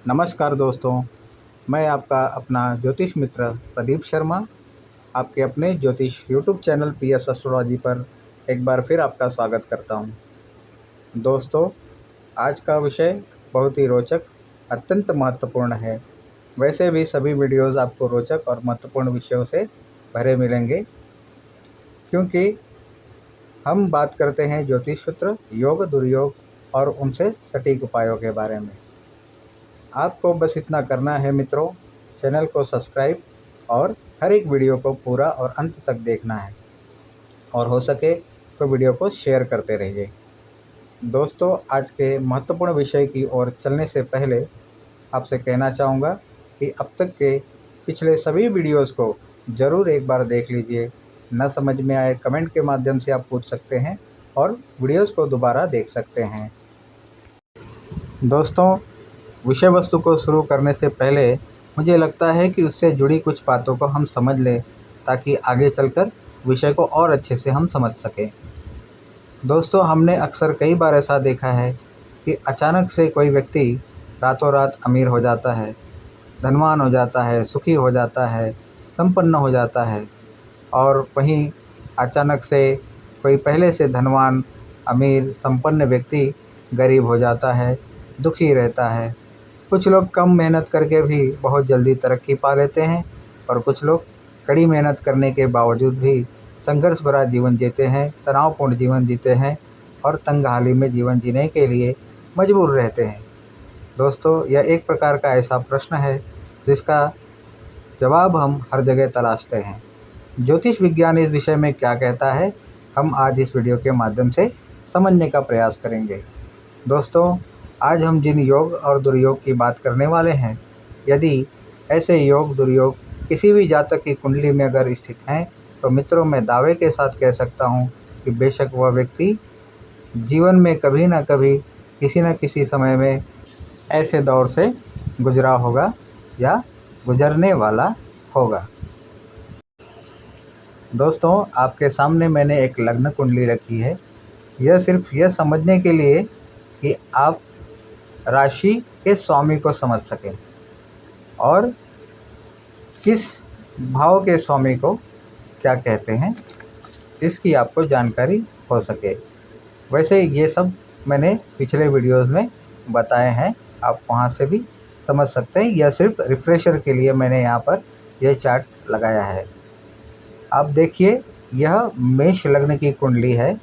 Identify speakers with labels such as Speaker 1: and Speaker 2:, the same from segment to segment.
Speaker 1: नमस्कार दोस्तों, मैं आपका अपना ज्योतिष मित्र प्रदीप शर्मा आपके अपने ज्योतिष यूट्यूब चैनल पीएस एस्ट्रोलॉजी पर एक बार फिर आपका स्वागत करता हूं। दोस्तों, आज का विषय बहुत ही रोचक, अत्यंत महत्वपूर्ण है। वैसे भी सभी वीडियोस आपको रोचक और महत्वपूर्ण विषयों से भरे मिलेंगे, क्योंकि हम बात करते हैं ज्योतिष सूत्र, योग, दुर्योग और उनसे सटीक उपायों के बारे में। आपको बस इतना करना है मित्रों, चैनल को सब्सक्राइब और हर एक वीडियो को पूरा और अंत तक देखना है, और हो सके तो वीडियो को शेयर करते रहिए। दोस्तों, आज के महत्वपूर्ण विषय की ओर चलने से पहले आपसे कहना चाहूँगा कि अब तक के पिछले सभी वीडियोस को ज़रूर एक बार देख लीजिए। न समझ में आए कमेंट के माध्यम से आप पूछ सकते हैं और वीडियोस को दोबारा देख सकते हैं। दोस्तों, विषय वस्तु को शुरू करने से पहले मुझे लगता है कि उससे जुड़ी कुछ बातों को हम समझ लें, ताकि आगे चलकर विषय को और अच्छे से हम समझ सकें। दोस्तों, हमने अक्सर कई बार ऐसा देखा है कि अचानक से कोई व्यक्ति रातों रात अमीर हो जाता है, धनवान हो जाता है, सुखी हो जाता है, संपन्न हो जाता है, और वहीं अचानक से कोई पहले से धनवान, अमीर, संपन्न व्यक्ति गरीब हो जाता है, दुखी रहता है। कुछ लोग कम मेहनत करके भी बहुत जल्दी तरक्की पा लेते हैं, और कुछ लोग कड़ी मेहनत करने के बावजूद भी संघर्ष भरा जीवन जीते हैं, तनावपूर्ण जीवन जीते हैं और तंगहाली में जीवन जीने के लिए मजबूर रहते हैं। दोस्तों, यह एक प्रकार का ऐसा प्रश्न है जिसका जवाब हम हर जगह तलाशते हैं। ज्योतिष विज्ञान इस विषय में क्या कहता है, हम आज इस वीडियो के माध्यम से समझने का प्रयास करेंगे। दोस्तों, आज हम जिन योग और दुर्योग की बात करने वाले हैं, यदि ऐसे योग दुर्योग किसी भी जातक की कुंडली में अगर स्थित हैं, तो मित्रों, मैं दावे के साथ कह सकता हूं कि बेशक वह व्यक्ति जीवन में कभी ना कभी, किसी न किसी समय में ऐसे दौर से गुजरा होगा या गुजरने वाला होगा। दोस्तों, आपके सामने मैंने एक लग्न कुंडली रखी है। यह सिर्फ यह समझने के लिए कि आप राशि के स्वामी को समझ सकें और किस भाव के स्वामी को क्या कहते हैं, इसकी आपको जानकारी हो सके। वैसे ये सब मैंने पिछले वीडियोस में बताए हैं, आप वहां से भी समझ सकते हैं। यह सिर्फ रिफ्रेशर के लिए मैंने यहाँ पर यह चार्ट लगाया है। आप देखिए, यह मेष लग्न की कुंडली है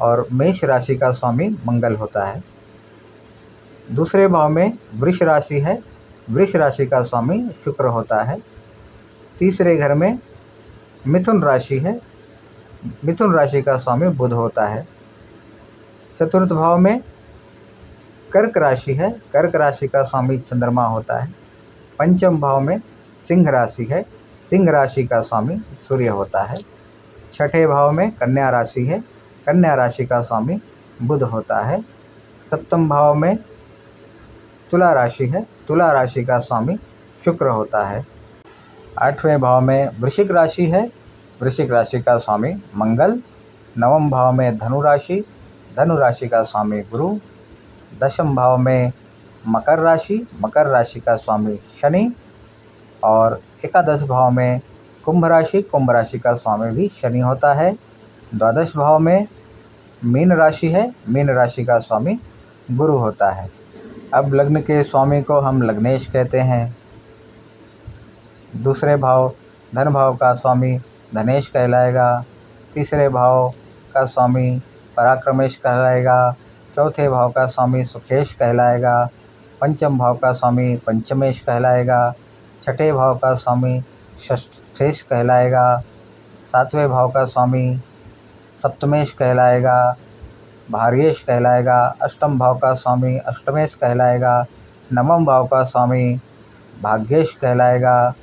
Speaker 1: और मेष राशि का स्वामी मंगल होता है। दूसरे भाव में वृष राशि है, वृष राशि का स्वामी शुक्र होता है। तीसरे घर में मिथुन राशि है, मिथुन राशि का स्वामी बुध होता है। चतुर्थ भाव में कर्क राशि है, कर्क राशि का स्वामी चंद्रमा होता है। पंचम भाव में सिंह राशि है, सिंह राशि का स्वामी सूर्य होता है। छठे भाव में कन्या राशि है, कन्या राशि का स्वामी बुध होता है। सप्तम भाव में तुला राशि है। तुला राशि का स्वामी शुक्र होता है। 8वें भाव में वृश्चिक राशि है। वृश्चिक राशि का स्वामी मंगल। 9वें भाव में धनु राशि। धनु राशि का स्वामी गुरु। 10वें भाव में मकर राशि। मकर राशि का स्वामी शनि। और 11 भाव में कुंभ राशि। कुंभ राशि का स्वामी भी शनि होता है। 12 भाव में मीन राशि है। मीन राशि का स्वामी गुरु होता है। अब लग्न के स्वामी को हम लग्नेश कहते हैं। दूसरे भाव धन भाव का स्वामी धनेश कहलाएगा। तीसरे भाव का स्वामी पराक्रमेश कहलाएगा। चौथे भाव का स्वामी सुखेश कहलाएगा। पंचम भाव का स्वामी पंचमेश कहलाएगा। छठे भाव का स्वामी षष्ठेश कहलाएगा। 7वें भाव का स्वामी सप्तमेश कहलाएगा, भार्येश कहलाएगा। अष्टम भाव का स्वामी अष्टमेश कहलाएगा। 9वें भाव का स्वामी भाग्येश कहलाएगा।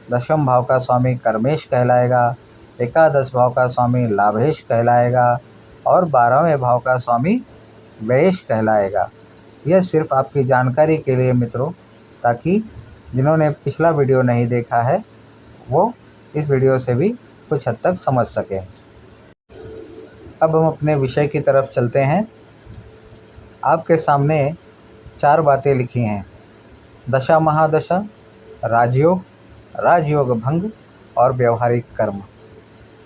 Speaker 1: 10वें भाव का स्वामी कर्मेश कहलाएगा। 11 भाव का स्वामी लाभेश कहलाएगा। और 12वें भाव का स्वामी व्ययेश कहलाएगा। यह सिर्फ आपकी जानकारी के लिए मित्रों, ताकि जिन्होंने पिछला वीडियो नहीं देखा है वो इस वीडियो से भी कुछ हद तक समझ सकें। अब हम अपने विषय की तरफ चलते हैं। आपके सामने 4 बातें लिखी हैं: दशा महादशा, राजयोग, राजयोग भंग और व्यवहारिक कर्म।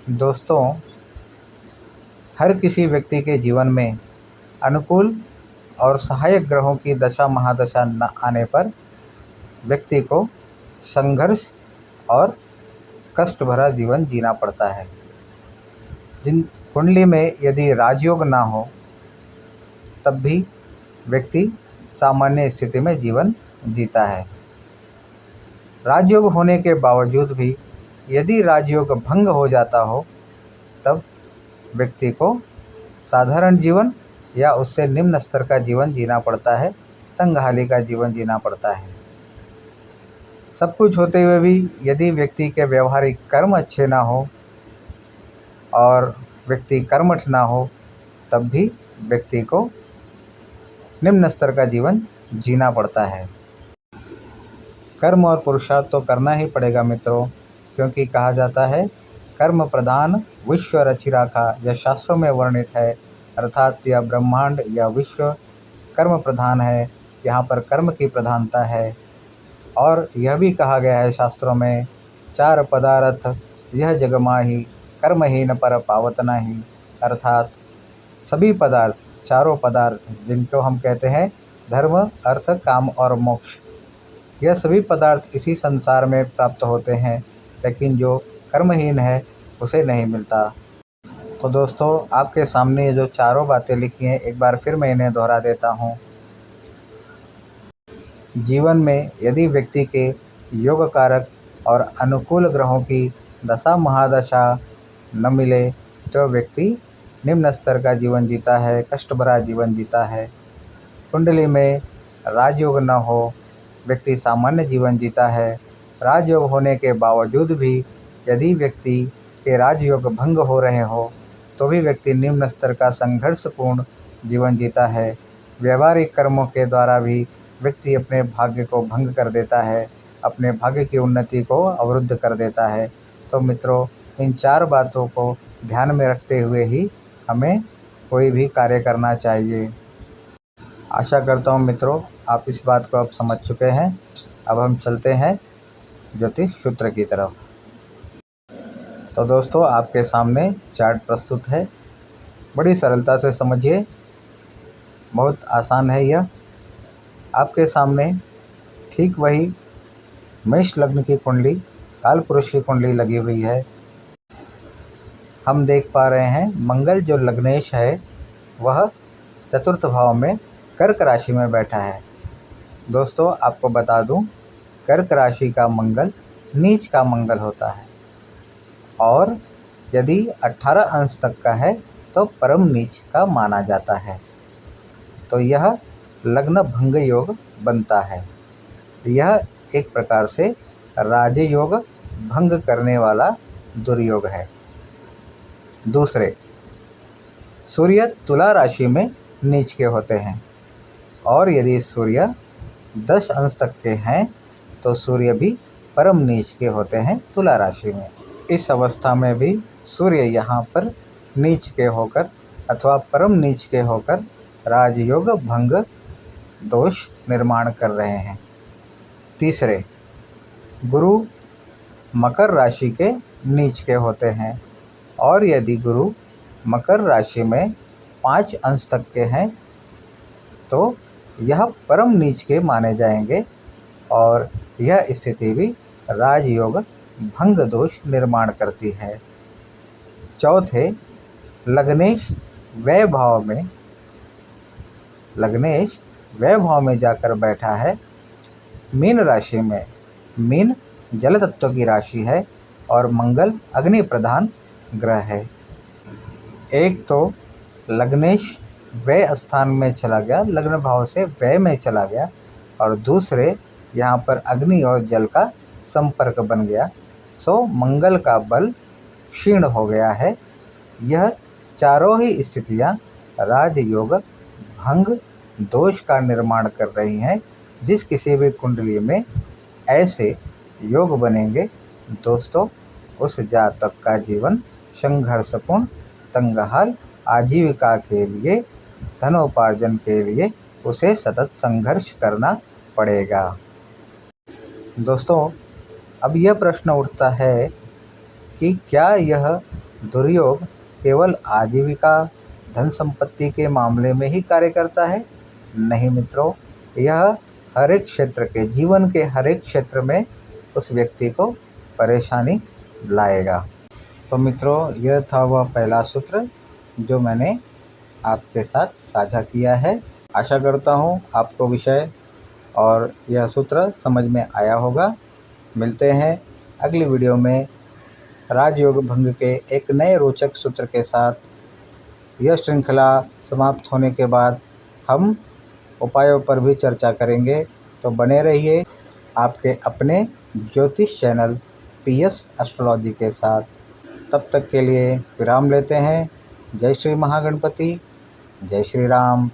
Speaker 1: दोस्तों, हर किसी व्यक्ति के जीवन में अनुकूल और सहायक ग्रहों की दशा महादशा न आने पर व्यक्ति को संघर्ष और कष्ट भरा जीवन जीना पड़ता है। जिन कुंडली में यदि राजयोग ना हो तब भी व्यक्ति सामान्य स्थिति में जीवन जीता है। राजयोग होने के बावजूद भी यदि राजयोग भंग हो जाता हो तब व्यक्ति को साधारण जीवन या उससे निम्न स्तर का जीवन जीना पड़ता है, तंगहाली का जीवन जीना पड़ता है। सब कुछ होते हुए भी यदि व्यक्ति के व्यवहारिक कर्म अच्छे ना हो और व्यक्ति कर्मठ ना हो तब भी व्यक्ति को निम्न स्तर का जीवन जीना पड़ता है। कर्म और पुरुषार्थ तो करना ही पड़ेगा मित्रों, क्योंकि कहा जाता है कर्म प्रधान विश्व रचि राखा। यह शास्त्रों में वर्णित है, अर्थात यह ब्रह्मांड या विश्व कर्म प्रधान है। यहाँ पर कर्म की प्रधानता है। और यह भी कहा गया है शास्त्रों में, 4 पदार्थ यह जग माही, कर्महीन पर पावत नाही। अर्थात सभी पदार्थ, चारों पदार्थ जिनको हम कहते हैं धर्म, अर्थ, काम और मोक्ष, यह सभी पदार्थ इसी संसार में प्राप्त होते हैं, लेकिन जो कर्महीन है उसे नहीं मिलता। तो दोस्तों, आपके सामने ये जो चारों बातें लिखी हैं एक बार फिर मैं इन्हें दोहरा देता हूँ। जीवन में यदि व्यक्ति के योग कारक और अनुकूल ग्रहों की दशा महादशा न मिले तो व्यक्ति निम्न स्तर का जीवन जीता है, कष्ट भरा जीवन जीता है। कुंडली में राजयोग न हो, व्यक्ति सामान्य जीवन जीता है। राजयोग होने के बावजूद भी यदि व्यक्ति के राजयोग भंग हो रहे हो तो भी व्यक्ति निम्न स्तर का संघर्षपूर्ण जीवन जीता है। व्यवहारिक कर्मों के द्वारा भी व्यक्ति अपने भाग्य को भंग कर देता है, अपने भाग्य की उन्नति को अवरुद्ध कर देता है। तो मित्रों, इन 4 बातों को ध्यान में रखते हुए ही हमें कोई भी कार्य करना चाहिए। आशा करता हूँ मित्रों आप इस बात को अब समझ चुके हैं। अब हम चलते हैं ज्योतिष सूत्र की तरफ। तो दोस्तों, आपके सामने चार्ट प्रस्तुत है, बड़ी सरलता से समझिए, बहुत आसान है यह। आपके सामने ठीक वही मेष लग्न की कुंडली, काल पुरुष की कुंडली लगी हुई है। हम देख पा रहे हैं मंगल जो लग्नेश है वह चतुर्थ भाव में कर्क राशि में बैठा है। दोस्तों, आपको बता दूं, कर्क राशि का मंगल नीच का मंगल होता है और यदि 18 अंश तक का है तो परम नीच का माना जाता है। तो यह लग्न भंग योग बनता है। यह एक प्रकार से राजयोग भंग करने वाला दुर्योग है। दूसरे, सूर्य तुला राशि में नीच के होते हैं और यदि सूर्य 10 अंश तक के हैं तो सूर्य भी परम नीच के होते हैं तुला राशि में। इस अवस्था में भी सूर्य यहाँ पर नीच के होकर अथवा परम नीच के होकर राजयोग भंग दोष निर्माण कर रहे हैं। तीसरे, गुरु मकर राशि के नीच के होते हैं और यदि गुरु मकर राशि में 5 अंश तक के हैं तो यह परम नीच के माने जाएंगे और यह स्थिति भी राजयोग भंग दोष निर्माण करती है। चौथे, लग्नेश व्यय भाव में जाकर बैठा है मीन राशि में। मीन जल तत्व की राशि है और मंगल अग्नि प्रधान ग्रह है। एक तो लग्नेश व्यय स्थान में चला गया, लग्न भाव से व्यय में चला गया, और दूसरे यहाँ पर अग्नि और जल का संपर्क बन गया, सो मंगल का बल क्षीण हो गया है। यह चारों ही स्थितियाँ राजयोग भंग दोष का निर्माण कर रही हैं। जिस किसी भी कुंडली में ऐसे योग बनेंगे दोस्तों, उस जातक का जीवन संघर्षपूर्ण, तंगहाल, आजीविका के लिए, धनोपार्जन के लिए उसे सतत संघर्ष करना पड़ेगा। दोस्तों, अब यह प्रश्न उठता है कि क्या यह दुर्योग केवल आजीविका, धन संपत्ति के मामले में ही कार्य करता है? नहीं मित्रों, यह हर एक क्षेत्र के, जीवन के हर एक क्षेत्र में उस व्यक्ति को परेशानी लाएगा। तो मित्रों, यह था वह पहला सूत्र जो मैंने आपके साथ साझा किया है। आशा करता हूँ आपको विषय और यह सूत्र समझ में आया होगा। मिलते हैं अगली वीडियो में राजयोग भंग के एक नए रोचक सूत्र के साथ। यह श्रृंखला समाप्त होने के बाद हम उपायों पर भी चर्चा करेंगे, तो बने रहिए आपके अपने ज्योतिष चैनल PS एस्ट्रोलॉजी के साथ। तब तक के लिए विराम लेते हैं। जय श्री महागणपति, जय श्री राम।